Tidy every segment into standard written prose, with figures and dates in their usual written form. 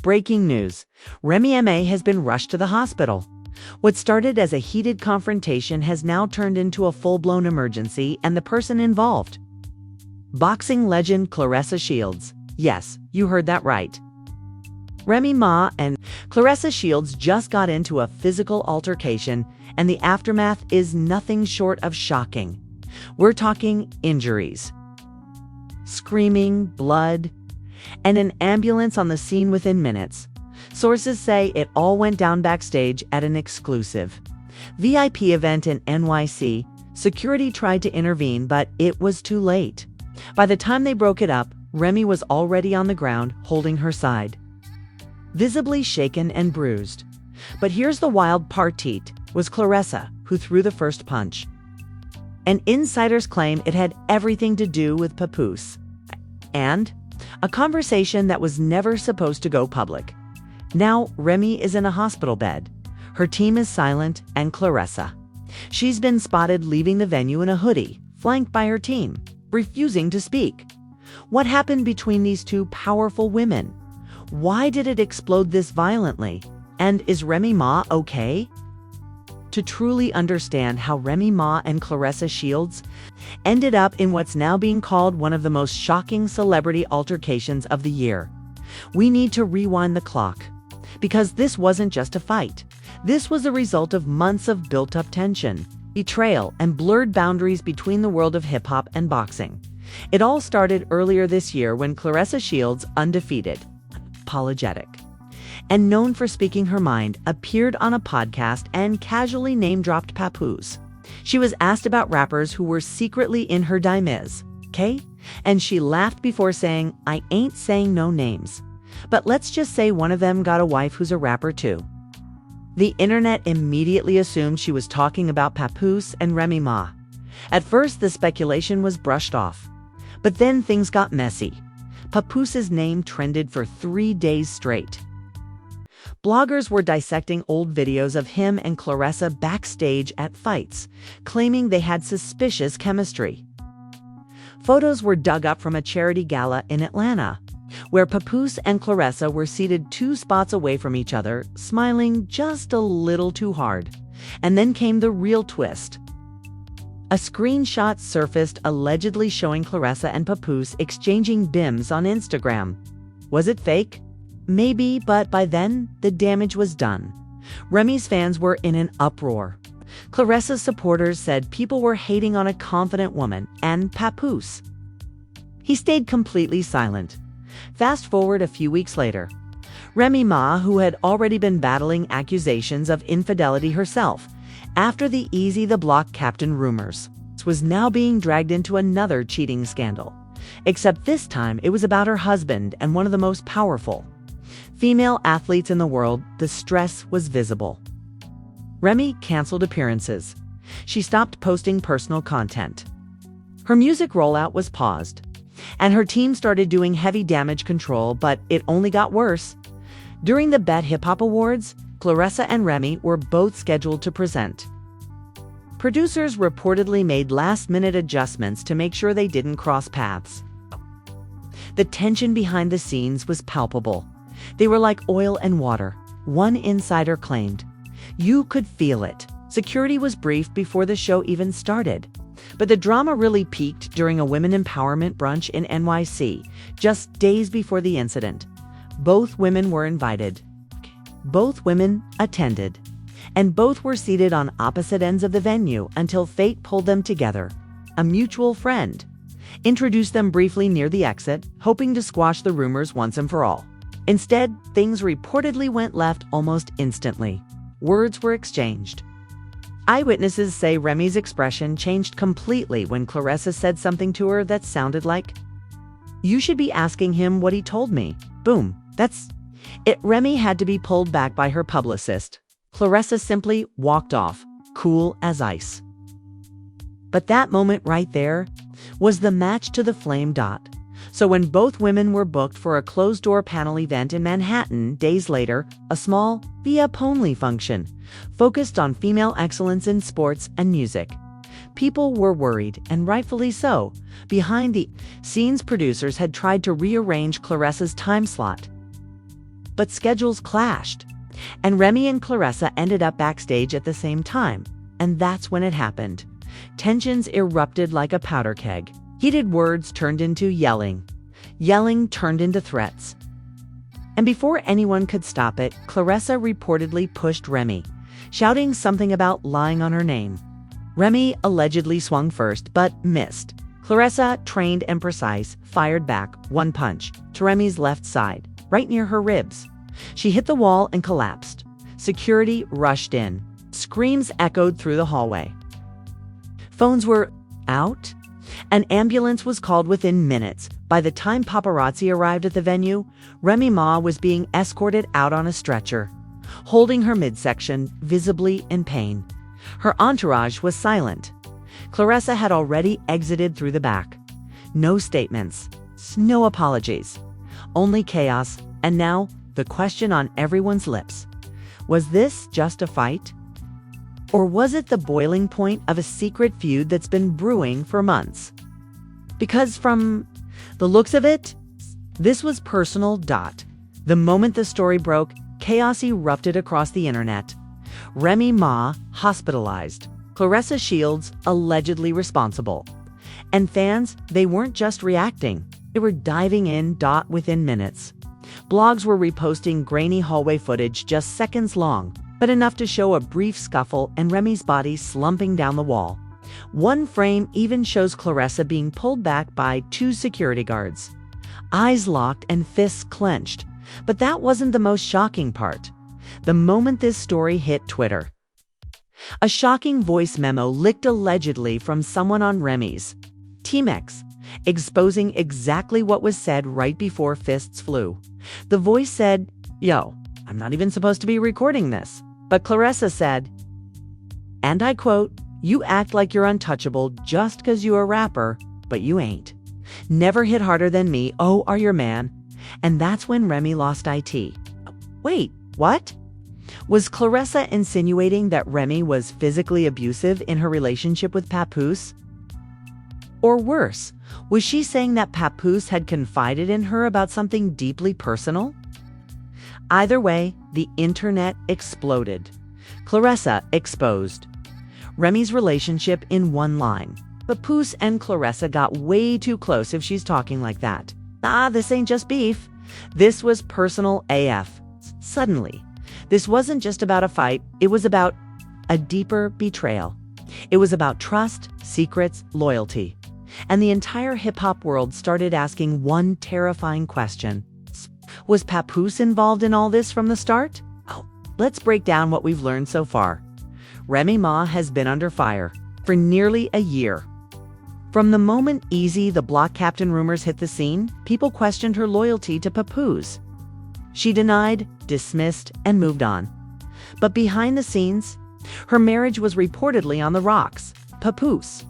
Breaking news. Remy Ma has been rushed to the hospital. What started as a heated confrontation has now turned into a full-blown emergency, and the person involved. Boxing legend Claressa Shields. Yes, you heard that right. Remy Ma and Claressa Shields just got into a physical altercation, and the aftermath is nothing short of shocking. We're talking injuries, screaming, blood, and an ambulance on the scene within minutes. Sources say it all went down backstage at an exclusive VIP event in NYC. Security tried to intervene, but it was too late. By the time they broke it up, Remy was already on the ground holding her side, visibly shaken and bruised. But here's the wild part: it was Claressa who threw the first punch. And insiders claim it had everything to do with Papoose, and a conversation that was never supposed to go public. Now Remy is in a hospital bed. Her team is silent, and Claressa, she's been spotted leaving the venue in a hoodie, flanked by her team, refusing to speak. What happened between these two powerful women? Why did it explode this violently? And is Remy Ma okay? To truly understand how Remy Ma and Claressa Shields ended up in what's now being called one of the most shocking celebrity altercations of the year, we need to rewind the clock. Because this wasn't just a fight. This was a result of months of built-up tension, betrayal, and blurred boundaries between the world of hip-hop and boxing. It all started earlier this year when Claressa Shields, undefeated, apologetic, and known for speaking her mind, appeared on a podcast and casually name-dropped Papoose. She was asked about rappers who were secretly in her dimes, okay? And she laughed before saying, "I ain't saying no names, but let's just say one of them got a wife who's a rapper too." The internet immediately assumed she was talking about Papoose and Remy Ma. At first, the speculation was brushed off. But then things got messy. Papoose's name trended for 3 days straight. Bloggers were dissecting old videos of him and Claressa backstage at fights, claiming they had suspicious chemistry. Photos were dug up from a charity gala in Atlanta, where Papoose and Claressa were seated 2 spots away from each other, smiling just a little too hard. And then came the real twist. A screenshot surfaced allegedly showing Claressa and Papoose exchanging BIMs on Instagram. Was it fake? Maybe, but by then, the damage was done. Remy's fans were in an uproar. Claressa's supporters said people were hating on a confident woman, and Papoose, he stayed completely silent. Fast forward a few weeks later. Remy Ma, who had already been battling accusations of infidelity herself after the Easy the Block captain rumors, was now being dragged into another cheating scandal. Except this time it was about her husband and one of the most powerful female athletes in the world. The stress was visible. Remy canceled appearances. She stopped posting personal content. Her music rollout was paused, and her team started doing heavy damage control, but it only got worse. During the Bet Hip Hop Awards, Claressa and Remy were both scheduled to present. Producers reportedly made last-minute adjustments to make sure they didn't cross paths. The tension behind the scenes was palpable. They were like oil and water, one insider claimed. You could feel it. Security was briefed before the show even started. But the drama really peaked during a women empowerment brunch in NYC, just days before the incident. Both women were invited. Both women attended. And both were seated on opposite ends of the venue until fate pulled them together. A mutual friend introduced them briefly near the exit, hoping to squash the rumors once and for all. Instead, things reportedly went left almost instantly. Words were exchanged. Eyewitnesses say Remy's expression changed completely when Claressa said something to her that sounded like, "You should be asking him what he told me." Boom. That's it. Remy had to be pulled back by her publicist. Claressa simply walked off, cool as ice. But that moment right there was the match to the flame. So when both women were booked for a closed-door panel event in Manhattan days later, a small VIP-only function focused on female excellence in sports and music, people were worried, and rightfully so. Behind the scenes, producers had tried to rearrange Claressa's time slot. but schedules clashed. And Remy and Claressa ended up backstage at the same time. And that's when it happened. Tensions erupted like a powder keg. Heated words turned into yelling. Yelling turned into threats. And before anyone could stop it, Claressa reportedly pushed Remy, shouting something about lying on her name. Remy allegedly swung first, but missed. Claressa, trained and precise, fired back one punch to Remy's left side, right near her ribs. She hit the wall and collapsed. Security rushed in. Screams echoed through the hallway. Phones were out. An ambulance was called within minutes. By the time paparazzi arrived at the venue, Remy Ma was being escorted out on a stretcher, holding her midsection, visibly in pain. Her entourage was silent. Claressa had already exited through the back. No statements, no apologies, only chaos, and now the question on everyone's lips. Was this just a fight? Or was it the boiling point of a secret feud that's been brewing for months? Because from the looks of it, this was personal. The moment the story broke, chaos erupted across the internet. Remy Ma hospitalized. Claressa Shields allegedly responsible. And fans, they weren't just reacting. They were diving in. Within minutes. Blogs were reposting grainy hallway footage just seconds long, but enough to show a brief scuffle and Remy's body slumping down the wall. One frame even shows Claressa being pulled back by 2 security guards, eyes locked and fists clenched. But that wasn't the most shocking part. The moment this story hit Twitter, a shocking voice memo leaked allegedly from someone on Remy's Team X, exposing exactly what was said right before fists flew. The voice said, "Yo, I'm not even supposed to be recording this." But Claressa said, and I quote, "You act like you're untouchable just 'cause you're a rapper, but you ain't. Never hit harder than me, oh, are your man." And that's when Remy lost IT. Wait, what? Was Claressa insinuating that Remy was physically abusive in her relationship with Papoose? Or worse, was she saying that Papoose had confided in her about something deeply personal? Either way, the internet exploded. Claressa exposed. Remy's relationship in one line. Papoose and Claressa got way too close if she's talking like that. This ain't just beef. This was personal AF. Suddenly, this wasn't just about a fight. It was about a deeper betrayal. It was about trust, secrets, loyalty. And the entire hip-hop world started asking one terrifying question. Was Papoose involved in all this from the start? Let's break down what we've learned so far. Remy Ma has been under fire for nearly a year. From the moment Easy the Block Captain rumors hit the scene, people questioned her loyalty to Papoose. She denied, dismissed, and moved on. But behind the scenes, her marriage was reportedly on the rocks. Papoose,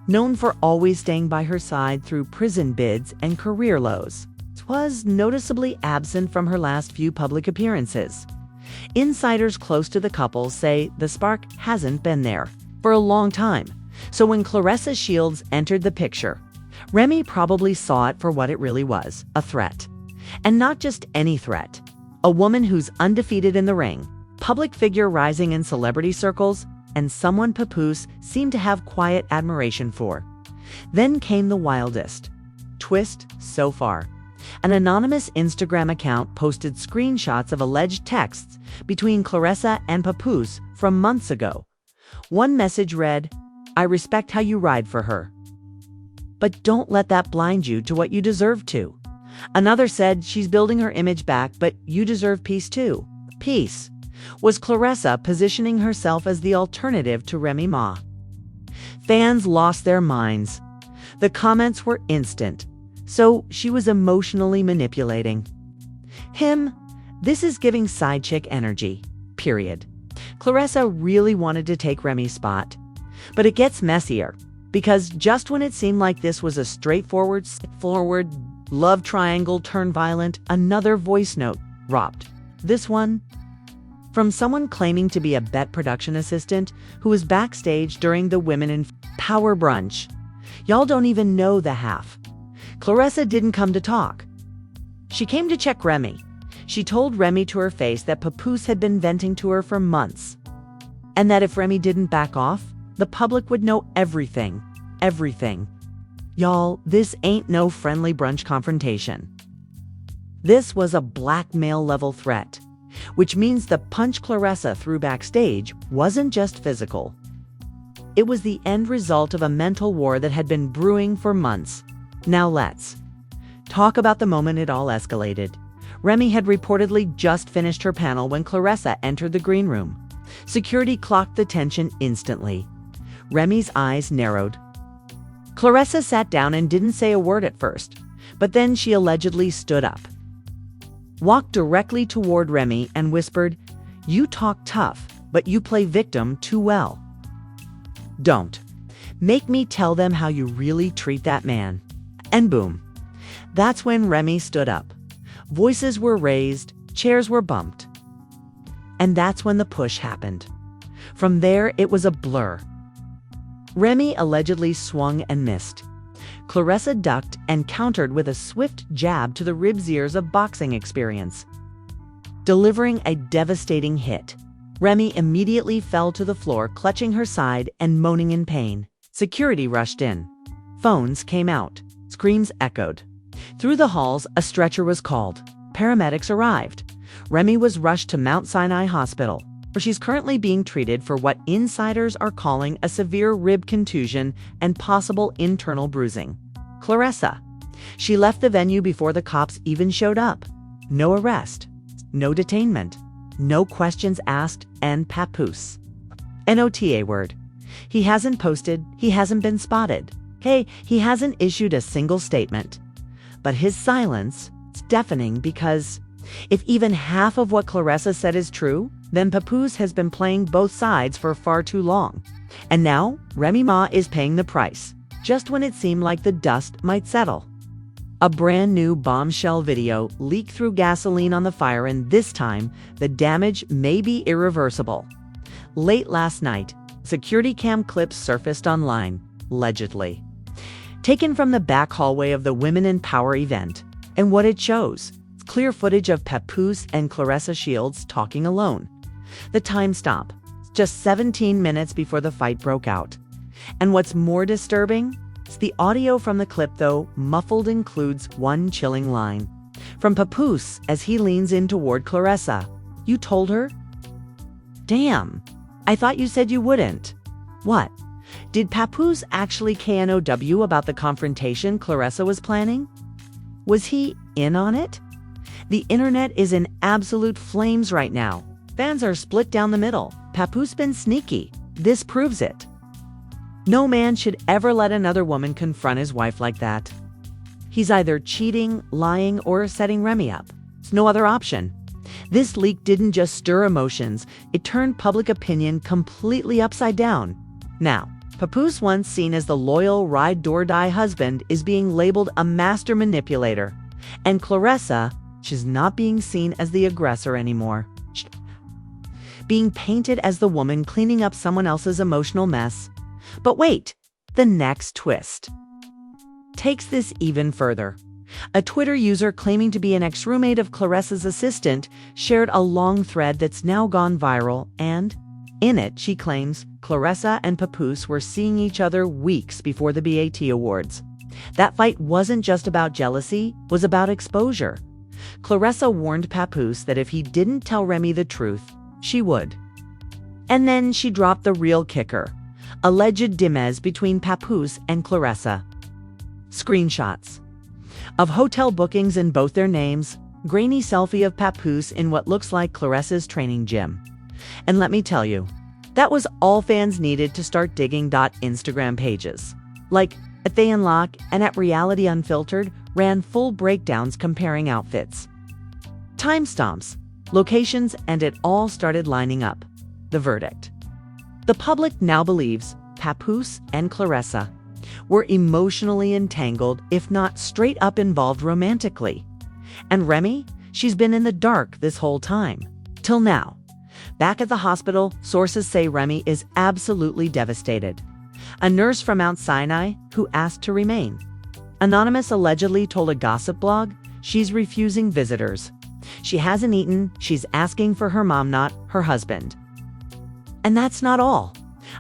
known for always staying by her side through prison bids and career lows, was noticeably absent from her last few public appearances. Insiders close to the couple say the spark hasn't been there for a long time. So when Claressa Shields entered the picture, Remy probably saw it for what it really was, a threat. And not just any threat. A woman who's undefeated in the ring, public figure rising in celebrity circles, and someone Papoose seemed to have quiet admiration for. Then came the wildest twist so far. An anonymous Instagram account posted screenshots of alleged texts between Claressa and Papoose from months ago. One message read, "I respect how you ride for her, but don't let that blind you to what you deserve to." Another said, "She's building her image back, but you deserve peace too." Peace. Was Claressa positioning herself as the alternative to Remy Ma? Fans lost their minds. The comments were instant. So she was emotionally manipulating him. This is giving side chick energy, period. Claressa really wanted to take Remy's spot. But it gets messier, because just when it seemed like this was a straightforward love triangle turned violent, another voice note dropped. This one from someone claiming to be a Bet production assistant who was backstage during the Women in Power brunch. Y'all don't even know the half. Claressa didn't come to talk. She came to check Remy. She told Remy to her face that Papoose had been venting to her for months, and that if Remy didn't back off, the public would know everything. Everything. Y'all, this ain't no friendly brunch confrontation. This was a blackmail-level threat, which means the punch Claressa threw backstage wasn't just physical. It was the end result of a mental war that had been brewing for months. Now let's talk about the moment it all escalated. Remy had reportedly just finished her panel when Claressa entered the green room. Security clocked the tension instantly. Remy's eyes narrowed. Claressa sat down and didn't say a word at first, but then she allegedly stood up, walked directly toward Remy and whispered, "You talk tough, but you play victim too well. Don't make me tell them how you really treat that man." And boom. That's when Remy stood up. Voices were raised, chairs were bumped. And that's when the push happened. From there, it was a blur. Remy allegedly swung and missed. Claressa ducked and countered with a swift jab to the ribs ears of boxing experience, delivering a devastating hit. Remy immediately fell to the floor, clutching her side and moaning in pain. Security rushed in. Phones came out. Screams echoed. Through the halls, a stretcher was called. Paramedics arrived. Remy was rushed to Mount Sinai Hospital, where she's currently being treated for what insiders are calling a severe rib contusion and possible internal bruising. Claressa. She left the venue before the cops even showed up. No arrest, no detainment, no questions asked, and Papoose. NOTA word. He hasn't posted, he hasn't been spotted. Okay, he hasn't issued a single statement. But his silence is deafening because if even half of what Claressa said is true, then Papoose has been playing both sides for far too long. And now, Remy Ma is paying the price, just when it seemed like the dust might settle. A brand new bombshell video leaked through gasoline on the fire, and this time, the damage may be irreversible. Late last night, security cam clips surfaced online, allegedly, taken from the back hallway of the Women in Power event. And what it shows, clear footage of Papoose and Claressa Shields talking alone. The timestamp, just 17 minutes before the fight broke out. And what's more disturbing? It's the audio from the clip, though, muffled, includes one chilling line from Papoose as he leans in toward Claressa. "You told her? Damn, I thought you said you wouldn't." What? Did Papoose actually KNOW about the confrontation Claressa was planning? Was he in on it? The internet is in absolute flames right now. Fans are split down the middle. Papoose been sneaky. This proves it. No man should ever let another woman confront his wife like that. He's either cheating, lying, or setting Remy up. It's no other option. This leak didn't just stir emotions, it turned public opinion completely upside down. Now, Papoose, once seen as the loyal ride-or-die husband, is being labeled a master manipulator. And Claressa, she's not being seen as the aggressor anymore. Being painted as the woman cleaning up someone else's emotional mess. But wait, the next twist takes this even further. A Twitter user claiming to be an ex-roommate of Claressa's assistant shared a long thread that's now gone viral, and in it, she claims Claressa and Papoose were seeing each other weeks before the BAT Awards. That fight wasn't just about jealousy, it was about exposure. Claressa warned Papoose that if he didn't tell Remy the truth, she would. And then she dropped the real kicker. Alleged dimes between Papoose and Claressa. Screenshots of hotel bookings in both their names, grainy selfie of Papoose in what looks like Claressa's training gym. And let me tell you, that was all fans needed to start digging. Instagram pages, like at They Unlock and at Reality Unfiltered, ran full breakdowns comparing outfits, timestamps, locations, and it all started lining up. The verdict. The public now believes Papoose and Claressa were emotionally entangled, if not straight up involved romantically. And Remy, she's been in the dark this whole time. Till now. Back at the hospital, sources say Remy is absolutely devastated. A nurse from Mount Sinai who asked to remain. Anonymous allegedly told a gossip blog she's refusing visitors. She hasn't eaten, she's asking for her mom, not her husband. And that's not all.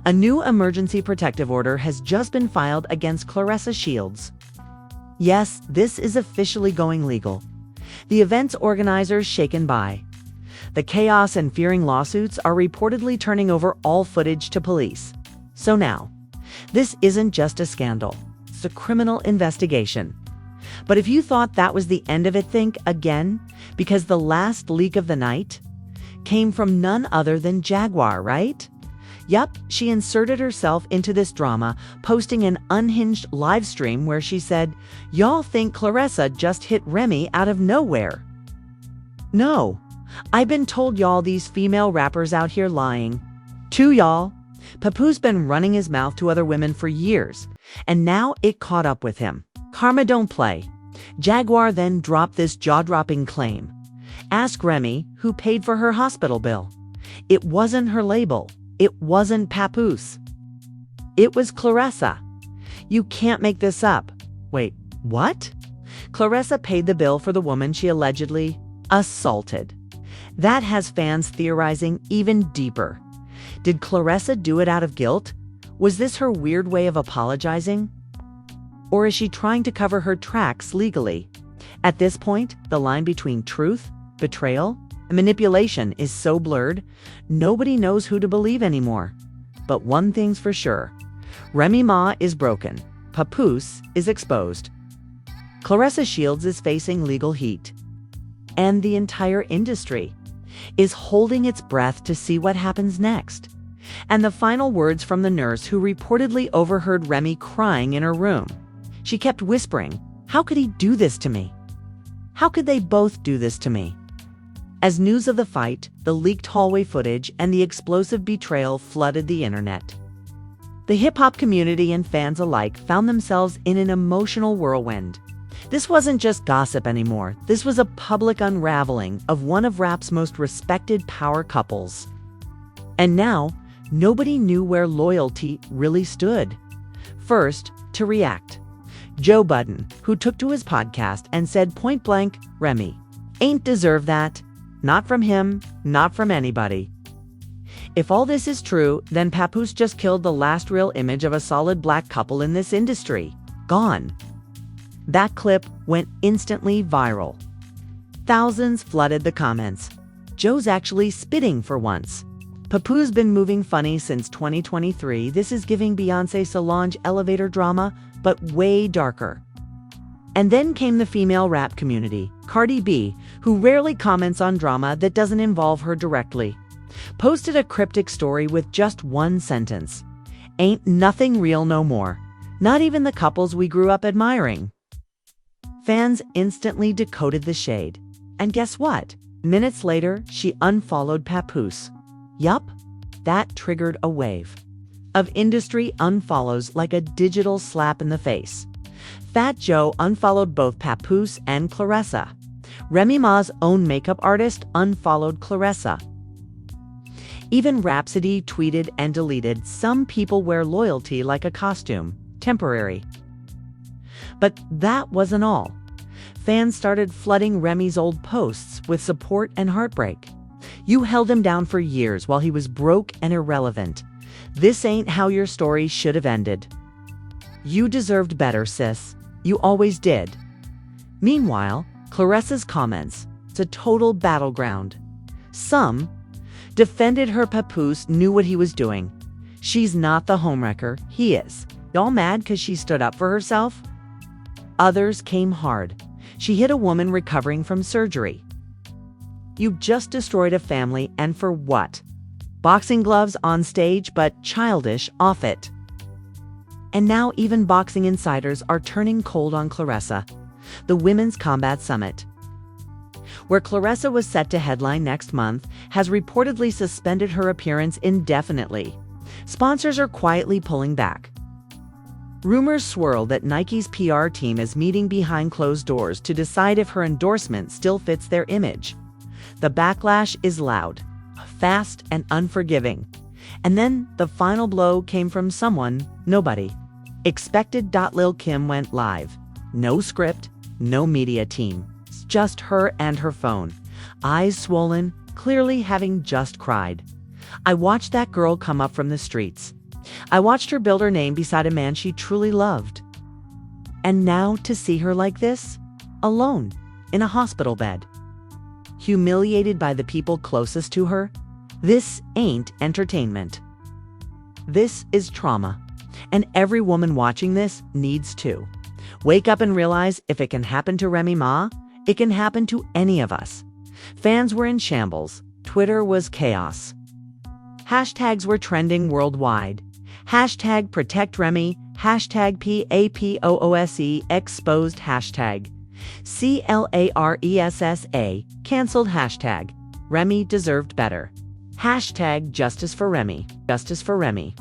A new emergency protective order has just been filed against Claressa Shields. Yes, this is officially going legal. The event's organizers shaken by. The chaos and fearing lawsuits are reportedly turning over all footage to police. So now, this isn't just a scandal, it's a criminal investigation. But if you thought that was the end of it, think again, because the last leak of the night came from none other than Jaguar, right? Yup, she inserted herself into this drama, posting an unhinged live stream where she said, "Y'all think Claressa just hit Remy out of nowhere? No, I've been told y'all these female rappers out here lying. To y'all, Papoose been running his mouth to other women for years, and now it caught up with him. Karma don't play." Jaguar then dropped this jaw-dropping claim. Ask Remy, who paid for her hospital bill. It wasn't her label. It wasn't Papoose. It was Claressa. You can't make this up. Wait, what? Claressa paid the bill for the woman she allegedly assaulted. That has fans theorizing even deeper. Did Claressa do it out of guilt? Was this her weird way of apologizing? Or is she trying to cover her tracks legally? At this point, the line between truth, betrayal, and manipulation is so blurred, nobody knows who to believe anymore. But one thing's for sure, Remy Ma is broken, Papoose is exposed. Claressa Shields is facing legal heat. And the entire industry is holding its breath to see what happens next. And the final words from the nurse who reportedly overheard Remy crying in her room. She kept whispering, "How could he do this to me? How could they both do this to me?" As news of the fight, the leaked hallway footage, and the explosive betrayal flooded the internet, the hip-hop community and fans alike found themselves in an emotional whirlwind. This wasn't just gossip anymore. This was a public unraveling of one of rap's most respected power couples. And now, nobody knew where loyalty really stood. First, to react, Joe Budden, who took to his podcast and said point blank, "Remy ain't deserve that. Not from him, not from anybody." If all this is true, then Papoose just killed the last real image of a solid black couple in this industry. Gone. That clip went instantly viral. Thousands flooded the comments. Joe's actually spitting for once. Papoose been moving funny since 2023. This is giving Beyonce Solange elevator drama, but way darker. And then came the female rap community. Cardi B, who rarely comments on drama that doesn't involve her directly, posted a cryptic story with just one sentence. "Ain't nothing real no more. Not even the couples we grew up admiring." Fans instantly decoded the shade. And guess what? Minutes later, she unfollowed Papoose. Yup, that triggered a wave of industry unfollows like a digital slap in the face. Fat Joe unfollowed both Papoose and Claressa. Remy Ma's own makeup artist unfollowed Claressa. Even Rhapsody tweeted and deleted, "Some people wear loyalty like a costume, temporary." But that wasn't all. Fans started flooding Remy's old posts with support and heartbreak. "You held him down for years while he was broke and irrelevant. This ain't how your story should have ended. You deserved better, sis. You always did." Meanwhile, Claressa's comments, it's a total battleground. Some defended her Papoose knew what he was doing. She's not the homewrecker, he is. Y'all mad because she stood up for herself? Others came hard. She hit a woman recovering from surgery. You just destroyed a family, and for what? Boxing gloves on stage, but childish off it. And now even boxing insiders are turning cold on Claressa. The Women's Combat Summit, where Claressa was set to headline next month, has reportedly suspended her appearance indefinitely. Sponsors are quietly pulling back. Rumors swirl that Nike's PR team is meeting behind closed doors to decide if her endorsement still fits their image. The backlash is loud, fast, and unforgiving. And then the final blow came from someone nobody expected. Lil Kim went live. No script, no media team. It's just her and her phone. eyes swollen, clearly having just cried. I watched that girl come up from the streets. I watched her build her name beside a man she truly loved. And now to see her like this, alone, in a hospital bed, humiliated by the people closest to her, this ain't entertainment. This is trauma, and every woman watching this needs to wake up and realize if it can happen to Remy Ma, it can happen to any of us. Fans were in shambles. Twitter was chaos. Hashtags were trending worldwide. Hashtag protect Remy, hashtag PAPOOSE exposed, hashtag CLARESSA canceled, hashtag Remy deserved better, hashtag justice for Remy, justice for Remy.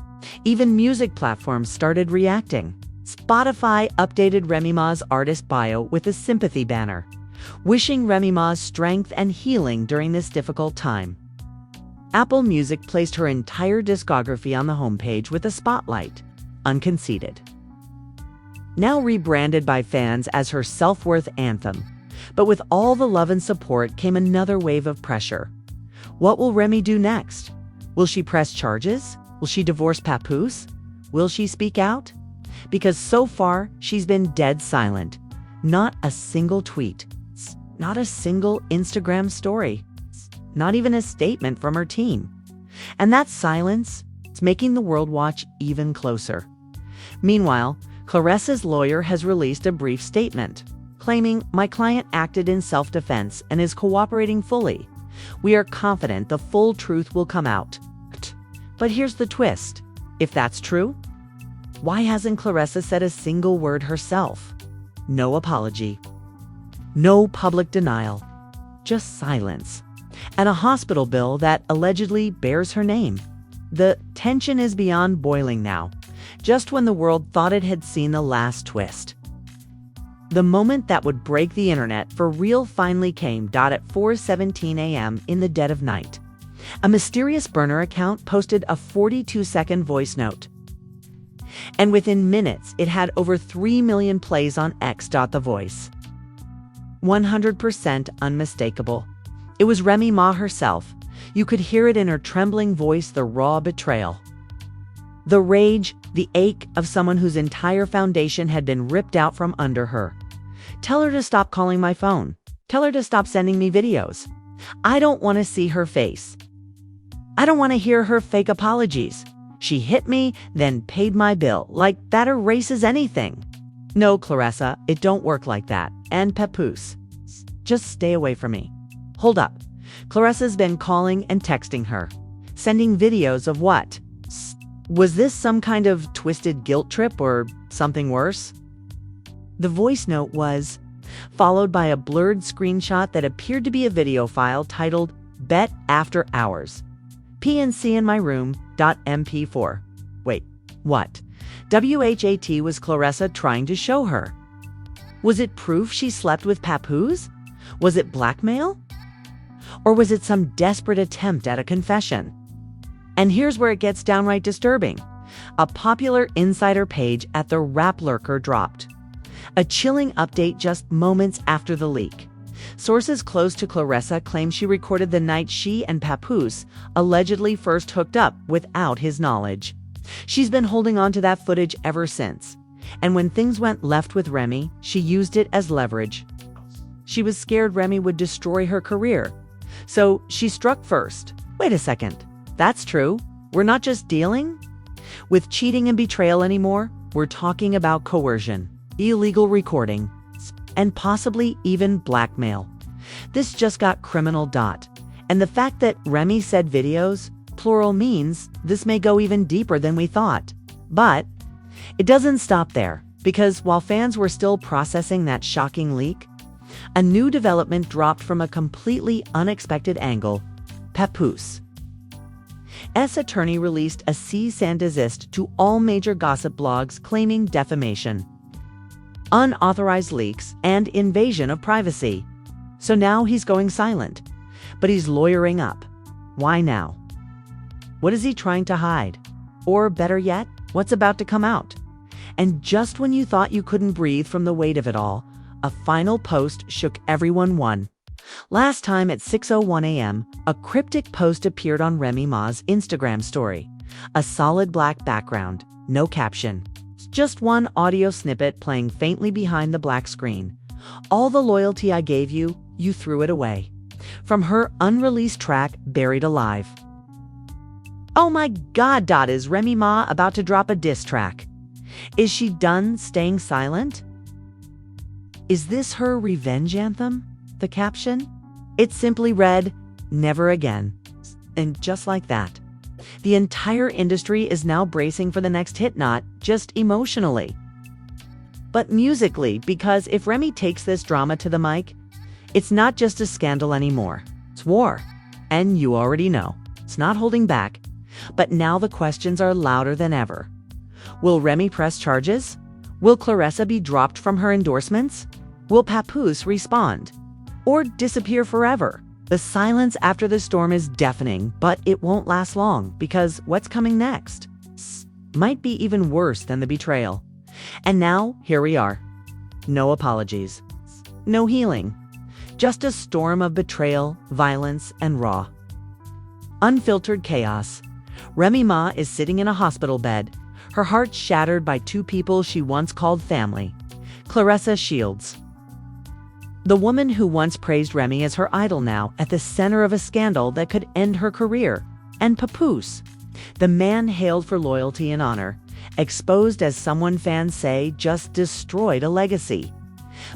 Even music platforms started reacting. Spotify updated Remy Ma's artist bio with a sympathy banner, wishing Remy Ma's strength and healing during this difficult time. Apple Music placed her entire discography on the homepage with a spotlight, unconceded. Now rebranded by fans as her self-worth anthem, but with all the love and support came another wave of pressure. What will Remy do next? Will she press charges? Will she divorce Papoose? Will she speak out? Because so far, she's been dead silent. Not a single tweet. Not a single Instagram story. Not even a statement from her team. And that silence is making the world watch even closer. Meanwhile, Claressa's lawyer has released a brief statement, claiming, "My client acted in self-defense and is cooperating fully. We are confident the full truth will come out." But here's the twist. If that's true, why hasn't Claressa said a single word herself? No apology. No public denial. Just silence. And a hospital bill that allegedly bears her name. The tension is beyond boiling now, just when the world thought it had seen the last twist. The moment that would break the internet for real finally came at 4:17 a.m. in the dead of night. A mysterious burner account posted a 42-second voice note. And within minutes, it had over 3 million plays on X. The voice. 100% unmistakable. It was Remy Ma herself. You could hear it in her trembling voice, the raw betrayal. The rage, the ache of someone whose entire foundation had been ripped out from under her. Tell her to stop calling my phone. Tell her to stop sending me videos. I don't want to see her face. I don't want to hear her fake apologies. She hit me, then paid my bill. Like that erases anything. No, Claressa, it don't work like that. And Papoose, just stay away from me. Hold up. Claressa's been calling and texting her, sending videos of what? Was this some kind of twisted guilt trip or something worse? The voice note was followed by a blurred screenshot that appeared to be a video file titled Bet After Hours. PNC in my room. .mp4. Wait, what? WHAT was Claressa trying to show her? Was it proof she slept with Papoose? Was it blackmail? Or was it some desperate attempt at a confession? And here's where it gets downright disturbing. A popular insider page at the Rap Lurker dropped a chilling update just moments after the leak. Sources close to Claressa claim she recorded the night she and Papoose allegedly first hooked up without his knowledge. She's been holding on to that footage ever since. And when things went left with Remy, she used it as leverage. She was scared Remy would destroy her career. So she struck first. Wait a second. That's true. We're not just dealing with cheating and betrayal anymore. We're talking about coercion, illegal recording, and possibly even blackmail. This just got criminal. And the fact that Remy said videos, plural, means this may go even deeper than we thought. But it doesn't stop there, because while fans were still processing that shocking leak, a new development dropped from a completely unexpected angle. Papoose. S attorney released a cease and desist to all major gossip blogs claiming defamation, unauthorized leaks, and invasion of privacy. So now he's going silent, but he's lawyering up. Why now? What is he trying to hide? Or better yet, what's about to come out? And just when you thought you couldn't breathe from the weight of it all, a final post shook everyone. Last time at 6:01 a.m., a cryptic post appeared on Remy Ma's Instagram story. A solid black background, no caption. Just one audio snippet playing faintly behind the black screen. All the loyalty I gave you, you threw it away. From her unreleased track, Buried Alive. Oh my God, is Remy Ma about to drop a diss track? Is she done staying silent? Is this her revenge anthem? The caption? It simply read, "Never again." And just like that, the entire industry is now bracing for the next hit, not just emotionally, but musically, because if Remy takes this drama to the mic, it's not just a scandal anymore. It's war. And you already know, it's not holding back. But now the questions are louder than ever. Will Remy press charges? Will Claressa be dropped from her endorsements? Will Papoose respond? Or disappear forever? The silence after the storm is deafening, but it won't last long, because what's coming next might be even worse than the betrayal. And now, here we are. No apologies. No healing. Just a storm of betrayal, violence, and raw, unfiltered chaos. Remy Ma is sitting in a hospital bed, her heart shattered by two people she once called family. Claressa Shields, the woman who once praised Remy as her idol, now at the center of a scandal that could end her career. And Papoose, the man hailed for loyalty and honor, exposed as someone fans say just destroyed a legacy.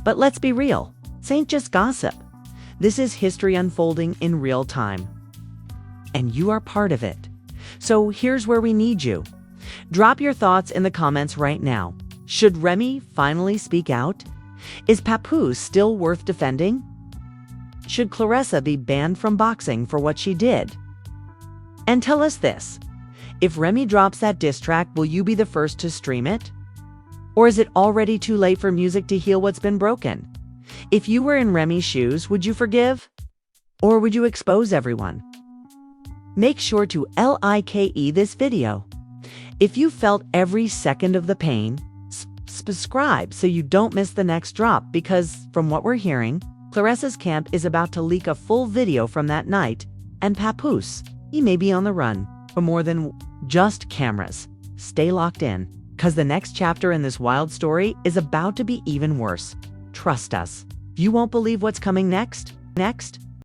But let's be real, this ain't just gossip. This is history unfolding in real time. And you are part of it. So here's where we need you. Drop your thoughts in the comments right now. Should Remy finally speak out? Is Papoose still worth defending? Should Claressa be banned from boxing for what she did? And tell us this. If Remy drops that diss track, will you be the first to stream it? Or is it already too late for music to heal what's been broken? If you were in Remy's shoes, would you forgive? Or would you expose everyone? Make sure to like this video. If you felt every second of the pain, subscribe so you don't miss the next drop, because from what we're hearing, Claressa's camp is about to leak a full video from that night, and Papoose, he may be on the run for more than just cameras. Stay locked in, because the next chapter in this wild story is about to be even worse. Trust us. You won't believe what's coming next.